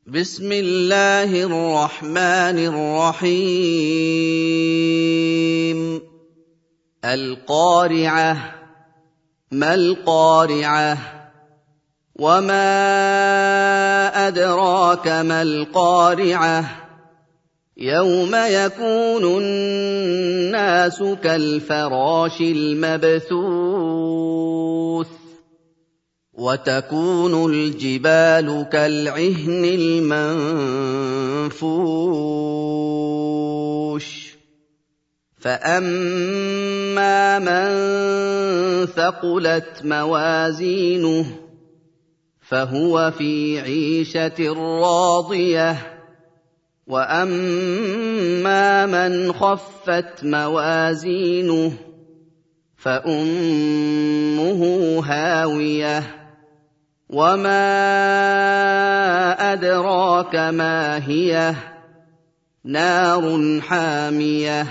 بسم الله الرحمن الرحيم القارعة ما القارعة وما أدراك ما القارعة يوم يكون الناس كالفراش المبثوث وتكون الجبال كالعهن المنفوش فأما من ثقلت موازينه فهو في عيشة راضية وأما من خفت موازينه فأمه هاوية وما أدراك ما هي نار حامية